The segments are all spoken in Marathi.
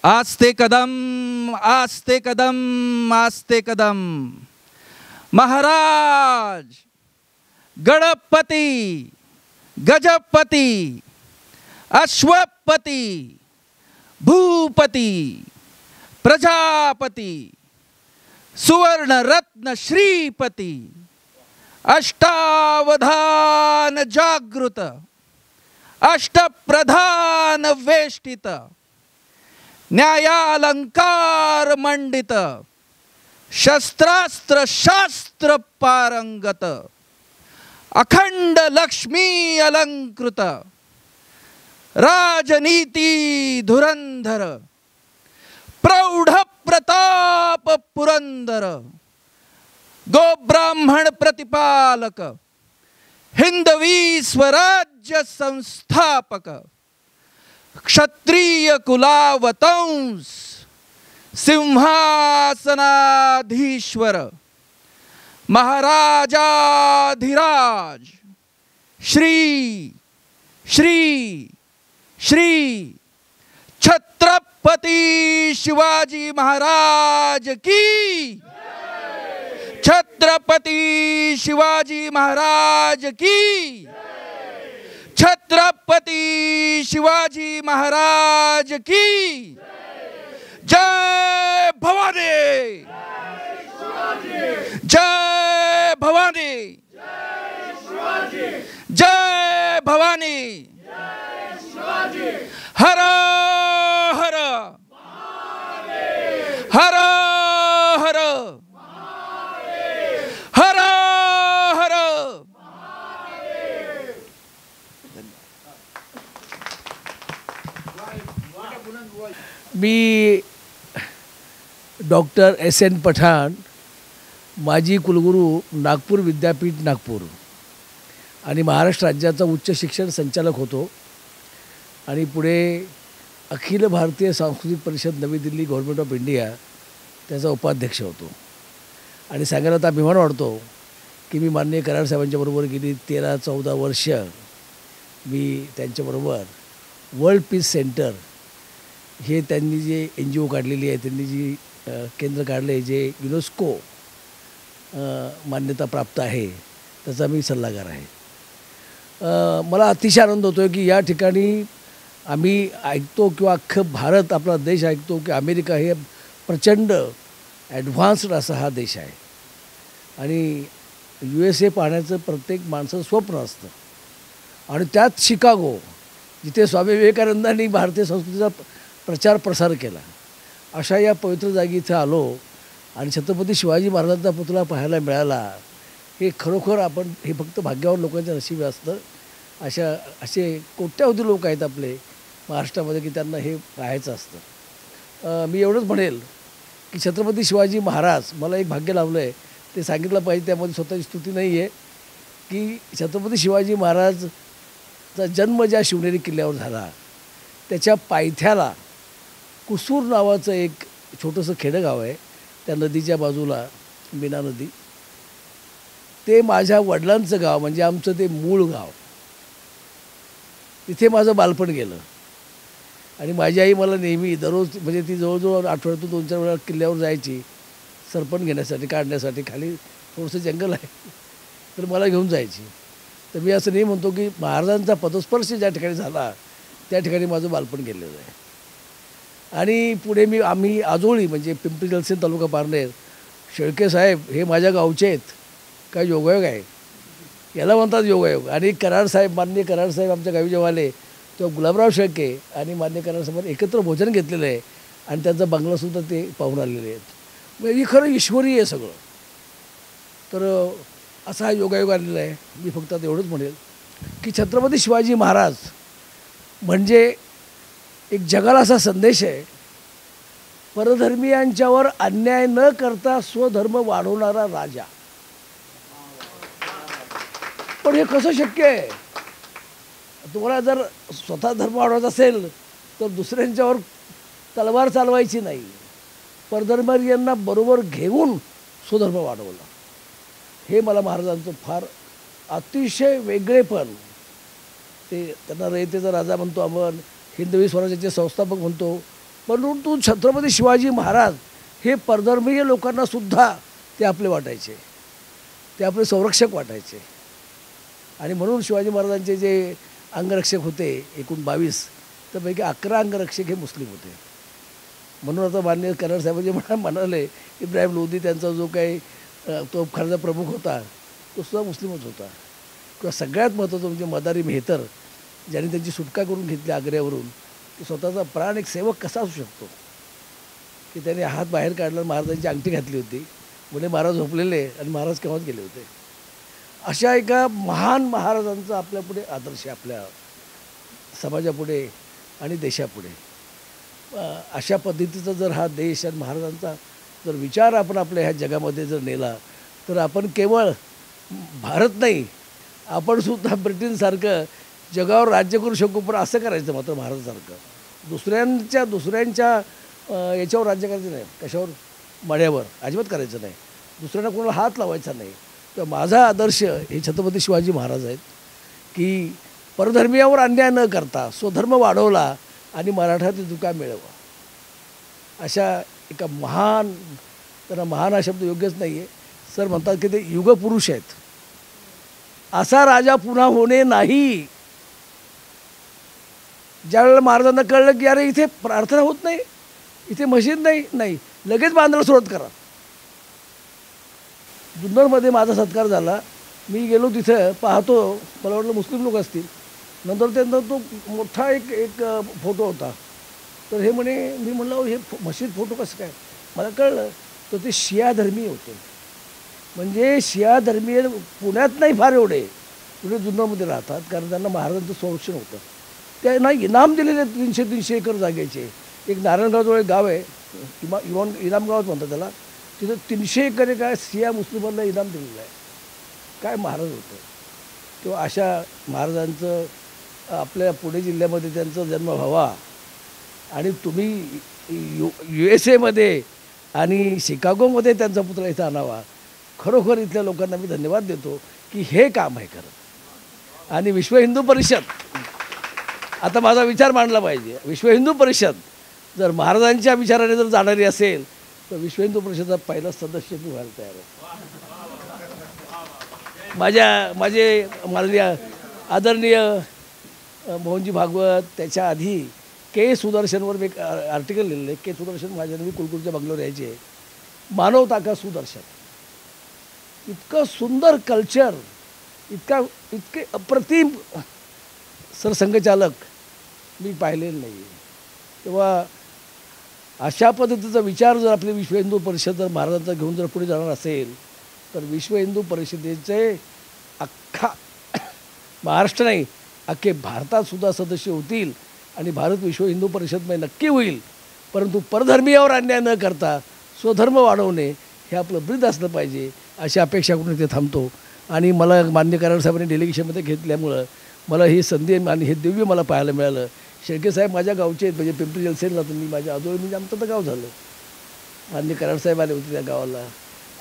आस्ते कदम आस्ते कदम आस्ते कदम। महाराज गणपति गजपति अश्वपति भूपति प्रजापति सुवर्ण रत्न श्रीपति अष्टावधान जागृत अष्टप्रधान वेष्टित न्यायालंकार मंडित शस्त्रास्त्र शास्त्र पारंगत अखंड लक्ष्मी अलंकृत राजनीति धुरंधर प्रौढ़ प्रताप पुरंदर गो ब्राह्मण प्रतिपालक हिंदवी स्वराज्य संस्थापक क्षत्रिय कुलावतंस सिंहासनाधीश्वर महाराजाधिराज श्री श्री श्री छत्रपति शिवाजी महाराज की छत्रपति शिवाजी महाराज की छत्रपति शिवाजी महाराज की जय भवानी जय भवानी जय भवानी हर हर हर हर हर हर। मी डॉक्टर S.N. पठाण, माजी कुलगुरू नागपूर विद्यापीठ नागपूर आणि महाराष्ट्र राज्याचा उच्च शिक्षण संचालक होतो आणि पुढे अखिल भारतीय सांस्कृतिक परिषद नवी दिल्ली गव्हर्नमेंट ऑफ इंडिया त्याचा उपाध्यक्ष होतो आणि सांगायला आता अभिमान वाटतो की मी माननीय कराड साहेबांच्याबरोबर गेली 13-14 वर्ष मी त्यांच्याबरोबर वर्ल्ड पीस सेंटर हे त्यांनी जे NGO काढलेली आहे, त्यांनी जी केंद्र काढले जे युनेस्को मान्यता प्राप्त आहे त्याचा मी सल्लागार आहे। मला अतिशय आनंद होतो की या ठिकाणी आम्ही ऐकतो किंवा अख्खं भारत आपला देश ऐकतो की अमेरिका हे प्रचंड ॲडव्हान्स्ड असा हा देश आहे आणि USA पाहण्याचं प्रत्येक माणसाचं स्वप्न असतं आणि त्यात शिकागो जिथे स्वामी विवेकानंदांनी भारतीय संस्कृतीचा प्रचार प्रसार केला अशा या पवित्र जागी इथं आलो आणि छत्रपती शिवाजी महाराजांचा पुतळा पाहायला मिळाला हे खरोखर आपण हे फक्त भाग्यवान लोकांच्या नशिबी असतं। असे कोट्यावधी लोक आहेत आपले महाराष्ट्रामध्ये की त्यांना हे पाहायचं असतं। मी एवढंच म्हणेल की छत्रपती शिवाजी महाराज मला एक भाग्य लाभलं आहे ते सांगितलं पाहिजे, त्यामध्ये स्वतःची स्तुती नाही आहे की छत्रपती शिवाजी महाराजचा जन्म ज्या शिवनेरी किल्ल्यावर झाला त्याच्या पायथ्याला कुसूर नावाचं एक छोटंसं खेडेगाव आहे, त्या नदीच्या बाजूला मीना नदी, ते माझ्या वडिलांचं गाव म्हणजे आमचं ते मूळ गाव, तिथे माझं बालपण गेलं आणि माझी आई मला नेहमी दररोज म्हणजे ती जवळजवळ आठवड्यातून 2-4 वेळा किल्ल्यावर जायची सरपण घेण्यासाठी काढण्यासाठी, खाली थोडंसं जंगल आहे तर मला घेऊन जायची। तर मी असं नाही म्हणतो की महाराजांचा पदस्पर्श ज्या ठिकाणी झाला त्या ठिकाणी माझं बालपण गेलेलं आहे। आणि पुढे आम्ही आजोळी म्हणजे पिंपरी चिंचवड तालुका पारनेर, शेळके साहेब हे माझ्या गावचे आहेत, काय योगायोग आहे याला म्हणतात योगायोग। आणि कराड साहेब माननीय कराड साहेब आमच्या गावी जेव्हा आले तेव्हा गुलाबराव शेळके आणि माननीय कराड साहेबांनी एकत्र भोजन घेतलेलं आहे आणि त्यांचा बंगलासुद्धा ते पाहून आलेले आहेत। म्हणजे ही खरं ईश्वरी आहे सगळं, तर असा हा योगायोग आलेला आहे। मी फक्त आता एवढंच म्हणेल की छत्रपती शिवाजी महाराज म्हणजे एक जगाला असा संदेश आहे, परधर्मीयांच्यावर अन्याय न करता स्वधर्म वाढवणारा राजा। पण हे कसं शक्य आहे? तुम्हाला जर स्वतः धर्म वाढवायचा असेल तर दुसऱ्यांच्यावर तलवार चालवायची नाही, परधर्मीयांना बरोबर घेऊन स्वधर्म वाढवला। हे मला महाराजांचं फार अतिशय वेगळेपण, ते त्यांना रयतेचा राजा म्हणतो आपण, हिंदवी स्वराज्याचे संस्थापक म्हणतो, परंतु छत्रपती शिवाजी महाराज हे परधर्मीय लोकांनासुद्धा ते आपले वाटायचे, ते आपले संरक्षक वाटायचे. आणि म्हणून शिवाजी महाराजांचे जे अंगरक्षक होते एकूण 22, तर पैकी 11 अंगरक्षक हे मुस्लिम होते. म्हणून आता माननीय कर्नल साहेब जे म्हणाले इब्राहिम लोधी त्यांचा जो काही तोफखान्याचा प्रमुख होता तो सुद्धा मुस्लिमच होता. किंवा सगळ्यात महत्त्वाचं म्हणजे मदारी मेहतर ज्यांनी त्यांची सुटका करून घेतली आग्र्यावरून, की स्वतःचा प्राण एक सेवक कसा असू शकतो की त्याने हात बाहेर काढला, महाराजांची अंगठी घातली होती, म्हणजे महाराज झोपलेले आणि महाराज केव्हाच गेले होते. अशा एका महान महाराजांचा आपल्यापुढे आदर्श आहे, आपल्या समाजापुढे आणि देशापुढे. अशा पद्धतीचा जर हा देश आणि महाराजांचा जर विचार आपण आपल्या ह्या जगामध्ये जर नेला तर आपण केवळ भारत नाही, आपण सुद्धा ब्रिटनसारखं जगावर राज्य करू शकू. पण असं करायचं मात्र महाराजांसारखं दुसऱ्यांच्या याच्यावर राज्य करायचं नाही, कशावर, मड्यावर अजिबात करायचं नाही, दुसऱ्यांना कोणाला हात लावायचा नाही. तर माझा आदर्श हे छत्रपती शिवाजी महाराज आहेत की परधर्मीयावर अन्याय न करता स्वधर्म वाढवला आणि मराठा तितुका मिळवा. अशा एका महान, त्यांना महान हा शब्द योग्यच नाही आहे, सर म्हणतात की ते युगपुरुष आहेत. असा राजा पुन्हा होणे नाही. ज्यावेळेला महाराजांना कळलं की अरे इथे प्रार्थना होत नाही, इथे मशीद नाही, लगेच बांधायला सुरुवात करा. जुन्नरमध्ये माझा सत्कार झाला, मी गेलो तिथं पाहतो, मला वाटलं मुस्लिम लोक असतील. नंतर त्यांचा तो मोठा एक फोटो होता. तर हे म्हणे, मी म्हणलं हे मशीद फोटो कसं काय, मला कळलं तर ते शिया धर्मीय होते. म्हणजे शिया धर्मीय पुण्यात नाही फार एवढे, पुढे जुन्नरमध्ये राहतात, कारण त्यांना महाराजांचं संरक्षण होतं. त्यांना इनाम दिलेले 300 एकर जागेचे. एक नारायणगावजवळ एक गाव आहे, इनाम गावच म्हणतात त्याला, तिथं 300 एकर काय शिया मुस्लिमांना इनाम दिलेलं आहे. काय महाराज होतं. तेव्हा अशा महाराजांचं आपल्या पुणे जिल्ह्यामध्ये त्यांचा जन्म व्हावा आणि तुम्ही USA आणि शिकागोमध्ये त्यांचा पुतळा इथं आणावा. खरोखर इथल्या लोकांना मी धन्यवाद देतो की हे काम आहे खरं. आणि विश्व हिंदू परिषद, आता माझा विचार मांडला पाहिजे, विश्व हिंदू परिषद जर महाराजांच्या विचाराने जर जाणारी असेल तर विश्व हिंदू परिषदेचा पहिला सदस्य मी व्हायला तयार आहे. माझे माननीय आदरणीय मोहनजी भागवत, त्याच्या आधी के सुदर्शनवर मी एक आर्टिकल लिहिलेलं आहे. के सुदर्शन माझ्या मी कुलगुरूच्या बंगल्यावर यायचे. मानवता का सुदर्शन, इतकं सुंदर कल्चर, इतके अप्रतिम सरसंघचालक मी पाहिलेलं नाही. तेव्हा अशा पद्धतीचा विचार जर आपली विश्व हिंदू परिषद जर महाराजांचा घेऊन जर पुढे जाणार असेल तर विश्व हिंदू परिषदेचे अख्खा महाराष्ट्र नाही, अख्खे भारतात सुद्धा सदस्य होतील आणि भारत विश्व हिंदू परिषदमध्ये नक्की होईल. परंतु परधर्मीयावर अन्याय न करता स्वधर्म वाढवणे हे आपलं ब्रीद असलं पाहिजे, अशी अपेक्षा करून इथे थांबतो. आणि मला मान्य कर्नल साहेबांनी डेलिगेशनमध्ये घेतल्यामुळं मला ही संधी आणि हे दिव्य मला पाहायला मिळालं. शेळके साहेब माझ्या गावचे आहेत, म्हणजे पिंपरी जलसेनला तुम्ही माझ्या आजोळ, म्हणजे आमचं तर गाव झालं. मान्य कर्नल साहेब आले होते त्या गावाला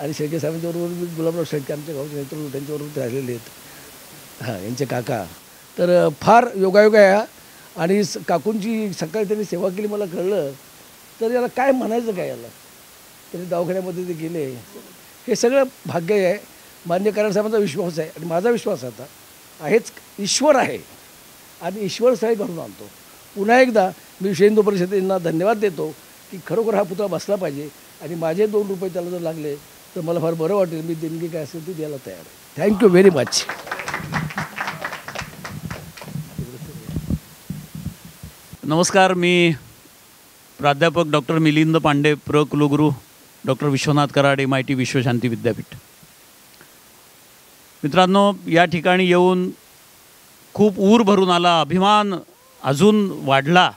आणि शेळके साहेबांच्याबरोबर मी गुलाबराव शेळके आमच्या गावचे नेतृत्व त्यांच्याबरोबर राहिलेले आहेत, हां यांचे काका. तर फार योगायोग आहे. आणि काकूंची सकाळी त्यांनी सेवा केली मला कळलं. तर याला काय म्हणायचं काय, याला त्यांनी दवाखान्यामध्ये ते गेले. हे सगळं भाग्य आहे. मान्य कर्नल साहेबांचा विश्वास आहे आणि माझा विश्वास आता आहेच, ईश्वर आहे आणि ईश्वर साहेब घडून आणतो. पुन्हा एकदा मी विश्व हिंदू परिषदेला धन्यवाद देतो की खरोखर हा पुतळा बसला पाहिजे आणि माझे 2 रुपये त्याला जर लागले तर मला फार बरं वाटेल. मी देणगी काय असेल ती द्यायला तयार आहे. Thank you very much. नमस्कार, मी प्राध्यापक डॉक्टर मिलिंद पांडे, प्र कुलगुरू डॉक्टर विश्वनाथ कराड, MIT विश्वशांती विद्यापीठ. मित्रांनो, या ठिकाणी येऊन खूप ऊर भरून आला, अभिमान अजून वाढला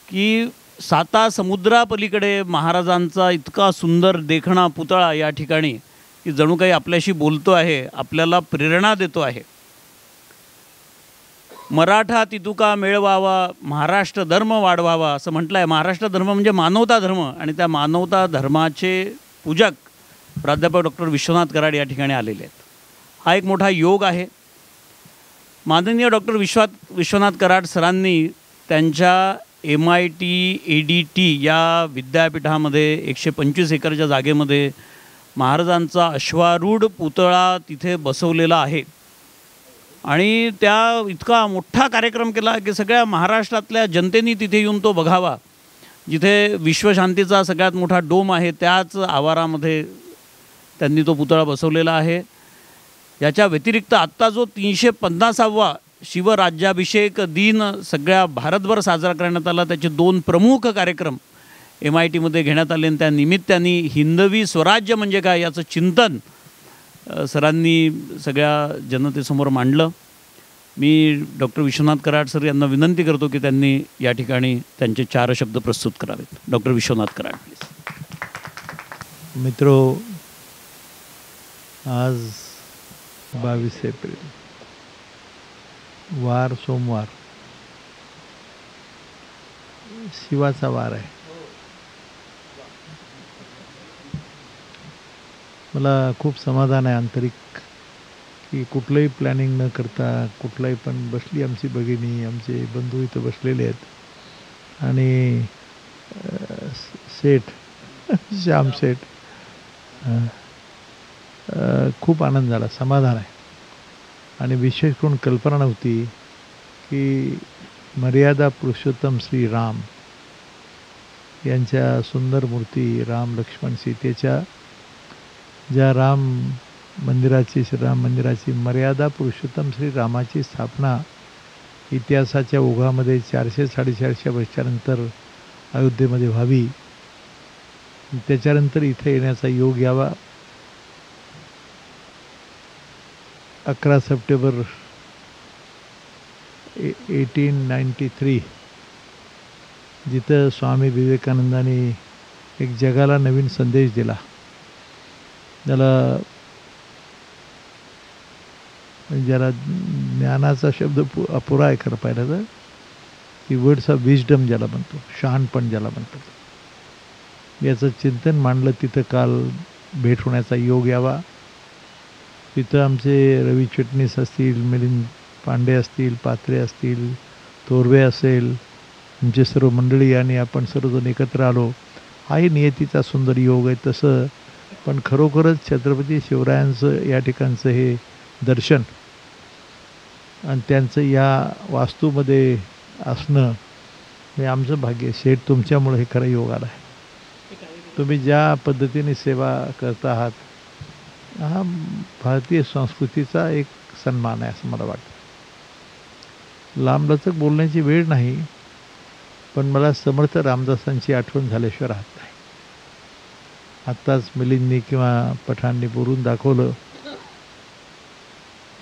की 7 समुद्रापलीकडे महाराजांचा इतका सुंदर देखणा पुतळा या ठिकाणी, की जणू काही आपल्याशी बोलतो आहे, आपल्याला प्रेरणा देतो आहे. मराठा तितुका मेळवावा, महाराष्ट्र धर्म वाढवावा असं म्हटलं आहे. महाराष्ट्र धर्म म्हणजे मानवता धर्म आणि त्या मानवता धर्माचे पूजक प्राध्यापक डॉक्टर विश्वनाथ कराड या ठिकाणी आलेले आहेत. हा एक मोठा योग आहे. माननीय डॉक्टर विश्वनाथ कराड सरांनी त्यांच्या MIT ADT या विद्यापीठामध्ये 125 एकरच्या जागेमध्ये महाराजांचा अश्वारूढ पुतळा तिथे बसवलेला आहे आणि त्या इतका मोठा कार्यक्रम केला की सगळ्या महाराष्ट्रातल्या जनतेने तिथे येऊन तो बघावा. जिथे विश्वशांतीचा सगळ्यात मोठा डोम आहे त्याच आवारामध्ये त्यांनी तो पुतळा बसवलेला आहे. याच्या व्यतिरिक्त आत्ता जो 350वा शिवराज्याभिषेक दिन सगळ्या भारतभर साजरा करण्यात आला, त्याचे 2 प्रमुख कार्यक्रम MITमध्ये घेण्यात आले आणि त्या निमित्ताने हिंदवी स्वराज्य म्हणजे काय याचं चिंतन सरांनी सगळ्या जनतेसमोर मांडलं. मी डॉक्टर विश्वनाथ कराड सर यांना विनंती करतो की त्यांनी या ठिकाणी त्यांचे 4 शब्द प्रस्तुत करावेत. Doctor Vishwanath Karad please. मित्रो, आज 22 एप्रिल वार सोमवार शिवाचा वार आहे. मला खूप समाधान आहे आंतरिक की कुठलंही प्लॅनिंग न करता कुठलाही पण बसली आमची भगिनी, आमचे बंधू इथं बसलेले आहेत आणि सेठ श्याम सेठ खूप आनंद झाला, समाधान आहे. आणि विशेष करून कल्पना नव्हती की मर्यादा पुरुषोत्तम श्री राम यांच्या सुंदर मूर्ती राम लक्ष्मण सीतेच्या ज्या श्रीराम मंदिराची मर्यादा पुरुषोत्तम श्री रामाची स्थापना इतिहासाच्या ओघामध्ये 400-450 वर्षानंतर अयोध्येमध्ये व्हावी, त्याच्यानंतर इथे येण्याचा योग यावा. 11 सप्टेंबर 1893 जिथं स्वामी विवेकानंदांनी एक जगाला नवीन संदेश दिला, ज्याला ज्ञानाचा शब्द अपुरा आहे खरं पाहिलं तर, की वर्ड्स ऑफ विजडम ज्याला म्हणतो, शहाणपण ज्याला म्हणतात, याचं चिंतन मांडलं. तिथं काल भेट होण्याचा योग यावा. तिथं आमचे रवी चिटणीस असतील, मिलिंद पांडे असतील, पात्रे असतील, तोरवे असेल, आमचे सर्व मंडळी आणि आपण सर्वजण एकत्र आलो. हाही नियतीचा सुंदर योग आहे. तसं पण खरोखरच छत्रपती शिवरायांचं या ठिकाणचं हे दर्शन आणि त्यांचं या वास्तूमध्ये असणं हे आमचं भाग्य. शेठ, तुमच्यामुळे हे खरं योग आला आहे. तुम्ही ज्या पद्धतीने सेवा करता आहात हा भारतीय संस्कृतीचा एक सन्मान आहे असं मला वाटतं. लांबलचक बोलण्याची वेळ नाही, पण मला समर्थ रामदासांची आठवण झाल्याशिवाय राहत नाही. आत्ताच मिलिंदनी किंवा पठाणनी बोलून दाखवलं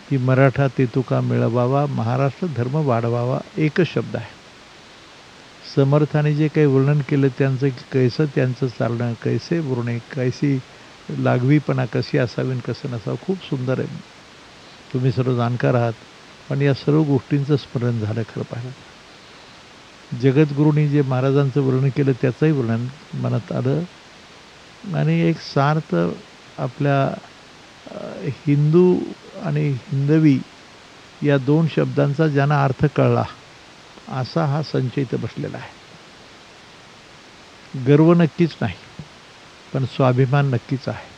की मराठा ते तुका मिळवावा, महाराष्ट्र धर्म वाढवावा, एकच शब्द आहे. समर्थाने जे काही वर्णन केलं त्यांचं कैसं त्यांचं चालणं, कैसे बोलणे, कैसी लागवीपणा कशी असावी आणि कसं नसावं, खूप सुंदर आहे. तुम्ही सर्व जाणकार आहात, पण या सर्व गोष्टींचं स्मरण झालं खरं पाहिलं. जगद्गुरूंनी जे महाराजांचं वर्णन केलं त्याचंही वर्णन मनात आलं आणि एक सार्थ आपल्या हिंदू आणि हिंदवी या 2 शब्दांचा ज्यांना अर्थ कळला असा हा संच इथं बसलेला आहे. गर्व नक्कीच नाही, पण स्वाभिमान नक्कीच आहे.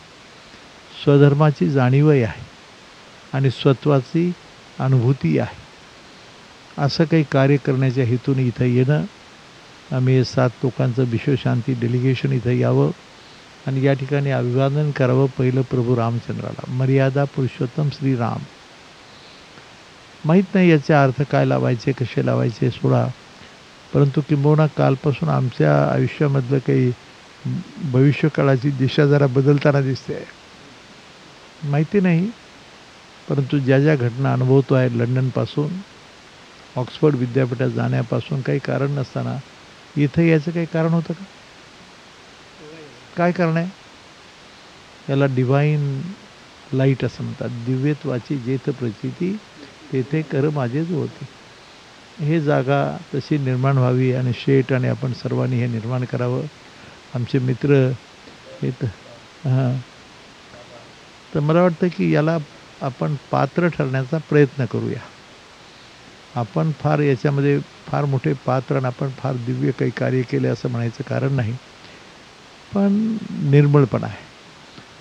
स्वधर्माची जाणीवही आहे आणि स्वत्वाची अनुभूती आहे. असं काही कार्य करण्याच्या हेतूने इथं येणं, आम्ही 7 लोकांचं विश्वशांती डेलिगेशन इथं यावं आणि या ठिकाणी अभिवादन करावं पहिलं प्रभू रामचंद्राला, मर्यादा पुरुषोत्तम श्री राम. माहीत नाही याचे अर्थ काय लावायचे, कसे लावायचे सोडा, परंतु किंबहुना कालपासून आमच्या आयुष्यामधलं काही भविष्यकाळाची दिशा जरा बदलताना दिसते. माहिती नाही, परंतु ज्या ज्या घटना अनुभवतो आहे, लंडनपासून ऑक्सफर्ड विद्यापीठात जाण्यापासून काही कारण नसताना इथं याचं काही कारण होतं का? काय कारण आहे? याला डिवाईन लाईट असं म्हणतात. दिव्यत्वाची जेथ प्रचिती तेथे कर माझेच होते. हे जागा तशी निर्माण व्हावी आणि शेठ आणि आपण सर्वांनी हे निर्माण करावं. आमचे मित्र हे तर मला वाटतं की याला आपण पात्र ठरण्याचा प्रयत्न करूया. आपण फार याच्यामध्ये फार मोठे पात्र आणि आपण फार दिव्य काही कार्य केले असं म्हणायचं कारण नाही, पण निर्मळपणा आहे.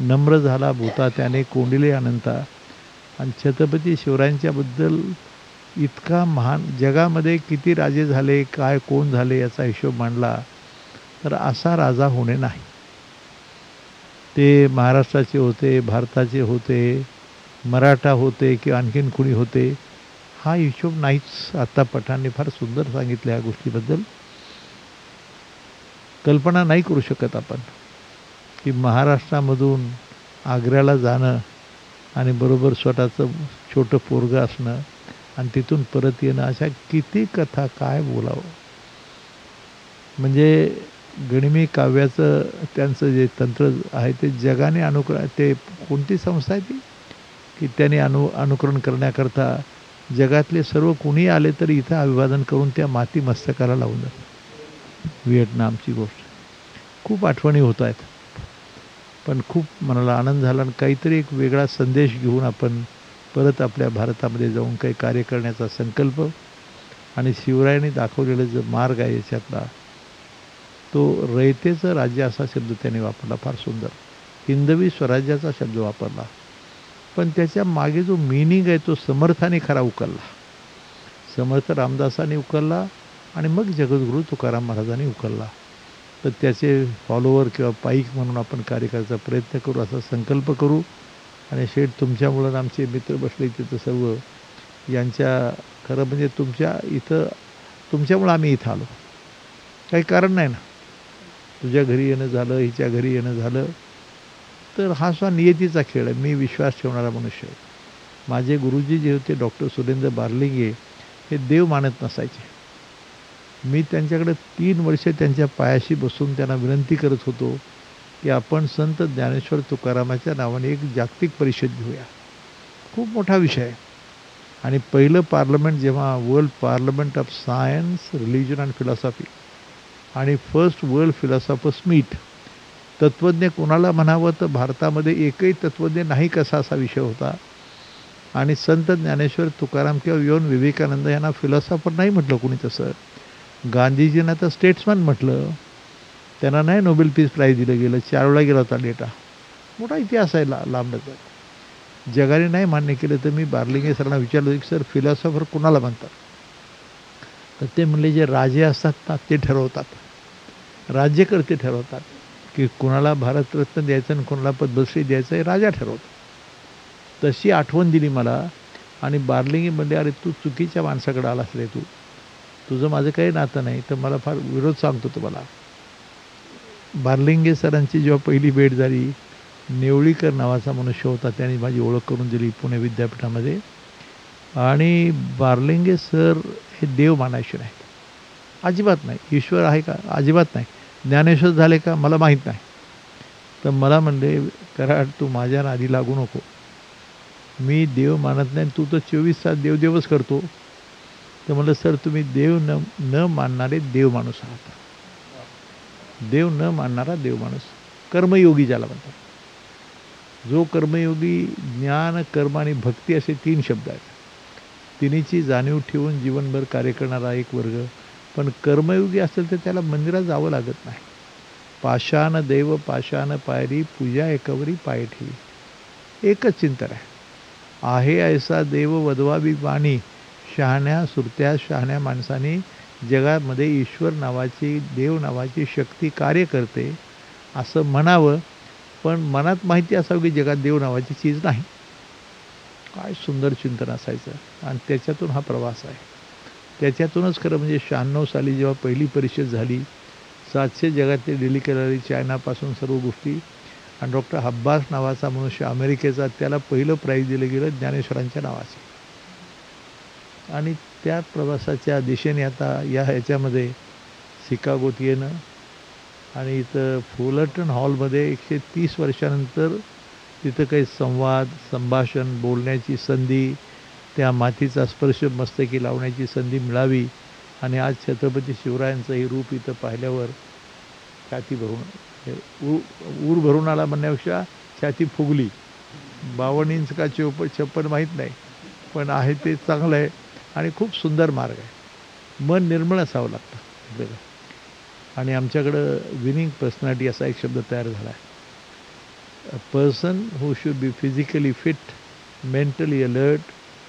नम्र झाला भूता त्याने कोंडिले अनंता. आणि छत्रपती शिवरायांच्याबद्दल इतका महान, जगामध्ये किती राजे झाले, काय कोण झाले याचा हिशोब मांडला तर असा राजा होणे नाही. ते महाराष्ट्राचे होते, भारताचे होते, मराठा होते किंवा आणखीन कुणी होते, हा हिशोब नाहीच. आता पठाणने फार सुंदर सांगितलं ह्या गोष्टीबद्दल. कल्पना नाही करू शकत आपण की महाराष्ट्रामधून आग्र्याला जाणं आणि बरोबर स्वतःचं छोटं पोरगं असणं आणि तिथून परत येणं, अशा किती कथा काय बोलावं. म्हणजे गणिमी काव्याचं त्यांचं जे तंत्र आहे ते जगाने ते कोणती संस्था आहे ती की त्याने अनुकरण करण्याकरता जगातले सर्व कुणी आले तरी इथं अभिवादन करून त्या माती मस्तकाला लावून जातात. व्हिएटनामची गोष्ट खूप आठवणी होत आहेत, पण खूप मनाला आनंद झाला आणि काहीतरी एक वेगळा संदेश घेऊन आपण परत आपल्या भारतामध्ये जाऊन काही कार्य करण्याचा संकल्प. आणि शिवरायांनी दाखवलेला जो मार्ग आहे याच्यातला, तो रयतेचं राज्य असा शब्द त्याने वापरला, फार सुंदर. हिंदवी स्वराज्याचा शब्द वापरला, पण त्याच्या मागे जो मिनिंग आहे तो समर्थाने खरा उकलला. समर्थ रामदासांनी उकलला आणि मग जगद्गुरू तुकाराम महाराजांनी उकलला. तर त्याचे फॉलोवर किंवा पाईक म्हणून आपण कार्य करायचा प्रयत्न करू, असा संकल्प करू. आणि शेठ तुमच्यामुळं आमचे मित्र बसले तिथं सर्व, यांच्या खरं म्हणजे तुमच्यामुळं आम्ही इथं आलो, काही कारण नाही ना. तुझ्या घरी येणं झालं, हिच्या घरी येणं झालं, तर हा सुद्धा नियतीचा खेळ आहे. मी विश्वास ठेवणारा मनुष्य आहे. माझे गुरुजी जे होते डॉक्टर सुरेंद्र बारलिंगे, हे देव मानत नसायचे. मी त्यांच्याकडे 3 वर्ष त्यांच्या पायाशी बसून त्यांना विनंती करत होतो की आपण संत ज्ञानेश्वर तुकारामाच्या नावाने एक जागतिक परिषद घेऊया. खूप मोठा विषय आहे. आणि पहिलं पार्लमेंट जेव्हा world parliament of science, religion and philosophy आणि फर्स्ट वर्ल्ड फिलॉसॉफर्स मीट, तत्त्वज्ञ कोणाला म्हणावं तर भारतामध्ये एकही तत्त्वज्ञ नाही कसा असा विषय होता. आणि संत ज्ञानेश्वर तुकाराम किंवा योन विवेकानंद यांना फिलॉसॉफर नाही म्हटलं कोणी तसं. गांधीजींना तर स्टेट्समॅन म्हटलं. त्यांना नाही नोबेल पीस प्राईज दिलं गेलं, 4 वेळा गेला होता डेटा. मोठा इतिहास आहे लांबण्याचा. जगाने नाही मान्य केलं. तर मी बार्लिंगे सरांना विचारलं की सर फिलॉसॉफर कुणाला म्हणतात, तर ते म्हणले जे राजे असतात ना ते ठरवतात, राज्यकर्ते ठरवतात की कुणाला भारतरत्न द्यायचं आणि कुणाला पद्मश्री द्यायचं हे राजा ठरवतो. तशी आठवण दिली मला. आणि बार्लिंगे म्हणले अरे तू चुकीच्या माणसाकडे आलास रे, तुझं माझं काही नातं नाही. तर मला फार विरोध सांगतो तुम्हाला. बार्लिंगे सरांची जेव्हा पहिली भेट झाली, नेवळीकर नावाचा मनुष्य होता, त्याने माझी ओळख करून दिली पुणे विद्यापीठामध्ये. आणि बार्लिंगे सर हे देव मानायचे नाहीत, अजिबात नाही. ईश्वर आहे का, अजिबात नाही. ज्ञानेश्वर झाले का, मला माहीत नाही. तर मला म्हणले कराड तू माझ्या नादी लागू नको, मी देव मानत नाही, तू तर 24 तास देवदेवच करतो. तर म्हणलं सर तुम्ही देव न मानणारे देव माणूस आहात. देव न मानणारा देव माणूस, कर्मयोगी ज्याला म्हणतात. जो कर्मयोगी, ज्ञान, कर्म आणि भक्ती असे 3 शब्द आहेत. तिन्हीची जाणीव ठेवून जीवनभर कार्य करणारा एक वर्ग. पण कर्मयोगी असेल तर त्याला मंदिरात जावं लागत नाही. पाषाण देव पाषाण पायरी, पूजा एकवरी पाय ठेवी. एकच चिंतन आहे ऐसा देव वदवावी वाणी. शहाण्या सुरत्या शहाण्या माणसाने जगामध्ये ईश्वर नावाची, देव नावाची शक्ती कार्य करते असं म्हणावं. पण मनात माहिती असावं की जगात देव नावाची चीज नाही. काय सुंदर चिंतन असायचं. आणि त्याच्यातून हा प्रवास आहे. त्याच्यातूनच खरं म्हणजे 96 साली जेव्हा पहिली परिषद झाली, 700 जगातले डेलिकेट आले, चायनापासून सर्व गोष्टी. आणि डॉक्टर हब्बास नावाचा मनुष्य अमेरिकेचा, त्याला पहिलं प्राईज दिलं गेलं ज्ञानेश्वरांच्या नावाचं. आणि त्या प्रवासाच्या दिशेने आता ह्याच्यामध्ये शिकागोत येणं आणि इथं फुलर्टन हॉलमध्ये 130 वर्षानंतर तिथं काही संवाद, संभाषण, बोलण्याची संधी, त्या मातीचा स्पर्श मस्तकी लावण्याची संधी मिळावी. आणि आज छत्रपती शिवरायांचं हे रूप इथं पाहिल्यावर छाती भरून, ऊर भरून आला म्हणण्यापेक्षा छाती फुगली. 52 इंच का 56 माहीत नाही, पण आहे ते चांगलं आहे. आणि खूप सुंदर मार्ग आहे. मन निर्मळ असावं लागतं आपल्याला. आणि आमच्याकडं विनिंग पर्सनॅलिटी असा एक शब्द तयार झाला आहे. A person who should be physically fit, mentally alert,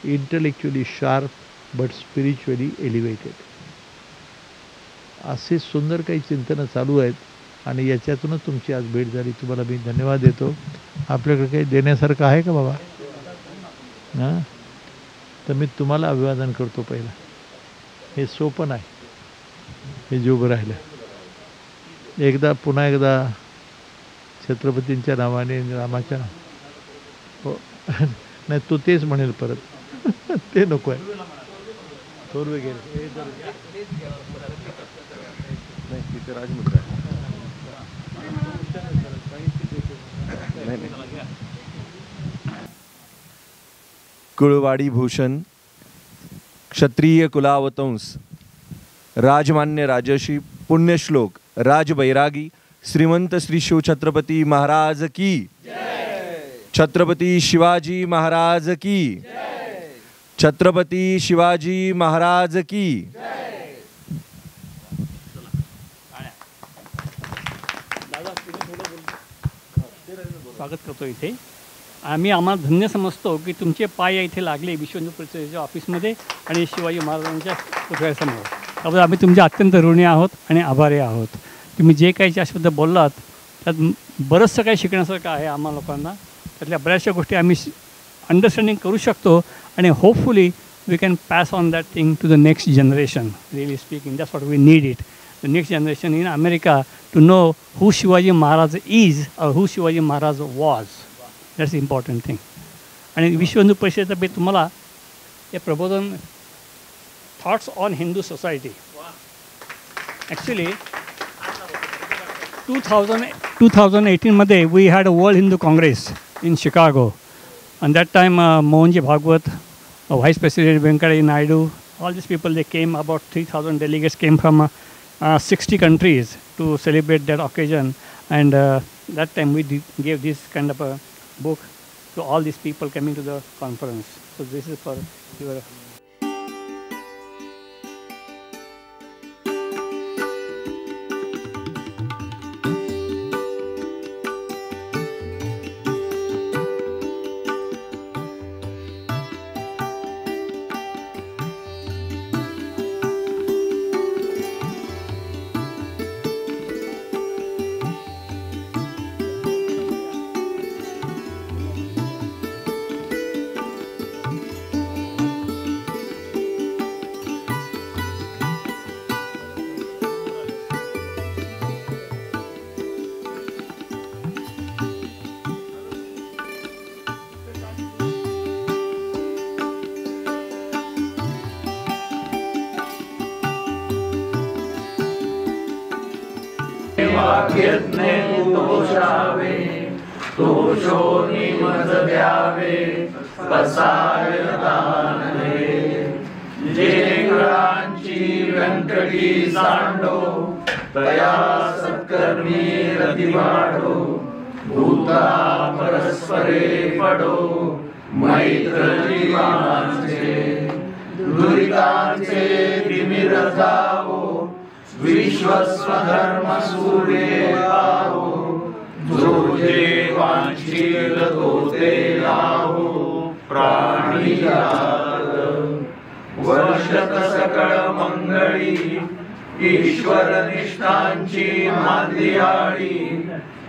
intellectually sharp but spiritually elevated. असे सुंदर काही चिंतनं चालू आहेत आणि याच्यातूनच तुमची आज भेट झाली. तुम्हाला मी धन्यवाद देतो. आपल्याकडे काही देण्यासारखं आहे का बाबा? हां, तर मी तुम्हाला अभिवादन करतो. पहिला हे सोपं नाही, हे जे उभं राहिलं. पुन्हा एकदा छत्रपतींच्या नावाने, रामाच्या, हो नाही तो तेच म्हणेल परत ते नको आहे. थोर वगैरे नाही, तिथे राजमुद्रा आहे. कुळवाडी भूषण, क्षत्रिय कुलावतंस, राजमान्य राजर्षी, पुण्यश्लोक राजबैरागी, श्रीमंत श्री शिवछत्रपती महाराज की, छत्रपती शिवाजी महाराज की, छत्रपती शिवाजी महाराज की. स्वागत करतो इथे. आम्हाला धन्य समजतो की तुमचे पाय इथे लागले विश्व हिंदू परिषदेच्या ऑफिसमध्ये आणि शिवाजी महाराजांच्या पुतळ्यासमोर. त्याबद्दल आम्ही तुमचे अत्यंत ऋणी आहोत आणि आभारी आहोत. तुम्ही जे काही त्याबद्दल बोललात त्यात बरंचसं काही शिकण्यासारखं आहे आम्हा लोकांना. त्यातल्या बऱ्याचशा गोष्टी आम्ही अंडरस्टँडिंग करू शकतो आणि hopefully we can pass on that thing to the next generation. Really speaking, that's what we need it. The next generation in America to know who Shivaji Maharaj is और who Shivaji Maharaj was. That's important thing. आणि विश्व हिंदू परिषदेतर्फे तुम्हाला हे प्रबोधन thoughts on Hindu society. Actually 2018 मध्ये we had a world Hindu congress in Chicago. And that time Mohanji Bhagwat, Vice President Venkaiah Naidu, all these people, they came, about 3,000 delegates came from 60 countries to celebrate that occasion. And that time we gave this kind of a book to all these people coming to the conference. So this is for your... वाक्यज्ञे तोषावे, तोषोनी मज द्यावे, पसारतानले. जे कुळांची व्यंकटी सांडो, तया सत्कर्मी रती वाढो. भूता परस्परे पडो, मैत्र जीवांचे. दुरितांचे तिमिर जावो, विश्वस्वधर्म सूर्ये पाहो. जो जे वांछील तो ते लाहो, प्राणी जात. वर्षत सकळ मंगळी, ईश्वर निष्ठांची मांदियाळी.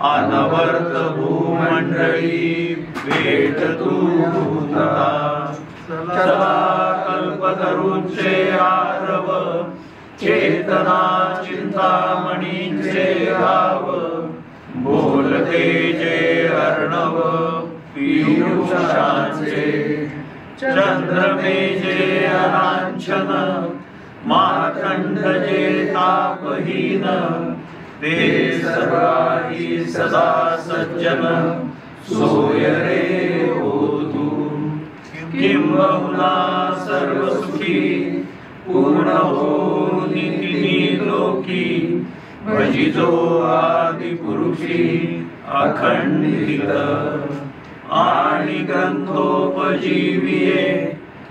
अनवर्त भूमंडळी, भेट तू भूता. चला कल्पतरूंचे आरव, चेतना चिंतामणींचे गाव. बोलते जे अर्णव पीयूषांचे. चंद्रमे जे अलांछन, मार्तंड जे तापहीन. ते सर्वाही सदा सज्जन, सोय रे हो तू. किंबहुना सर्व सुखी, पूर्ण हो निती लोकी. भजितो आदि पुरुषी, अखंडित. आणि ग्रंथोपजीविये,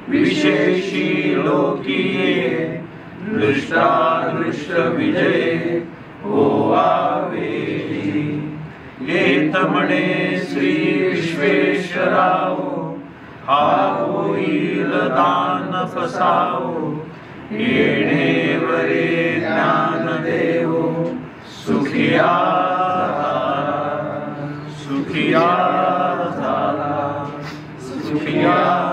विशेषी लोकीये दृष्टादृष्ट विजय होवावेली. येत म्हणे श्री विश्वेश्वराव हा होईल दान फसावो. येणेवरे ज्ञानदेव सुखिया सुखिया सुखिया.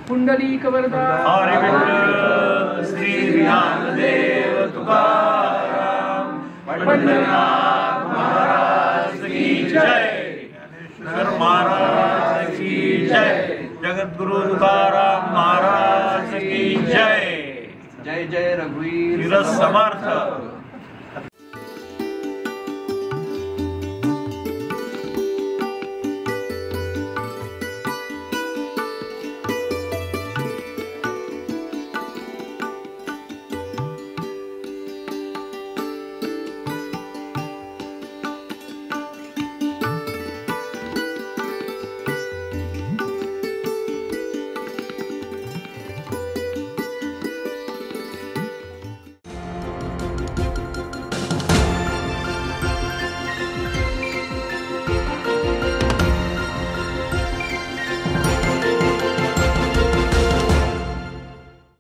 पुंडलिक वरदा हरी विठ्ठल श्री ज्ञानदेव तुकाराम पंढरनाथ महाराज की जय. ज्ञानेश्वर महाराज की जय. जगद्गुरु तुकाराम महाराज की जय. जय जय रघुवीर समर्थ.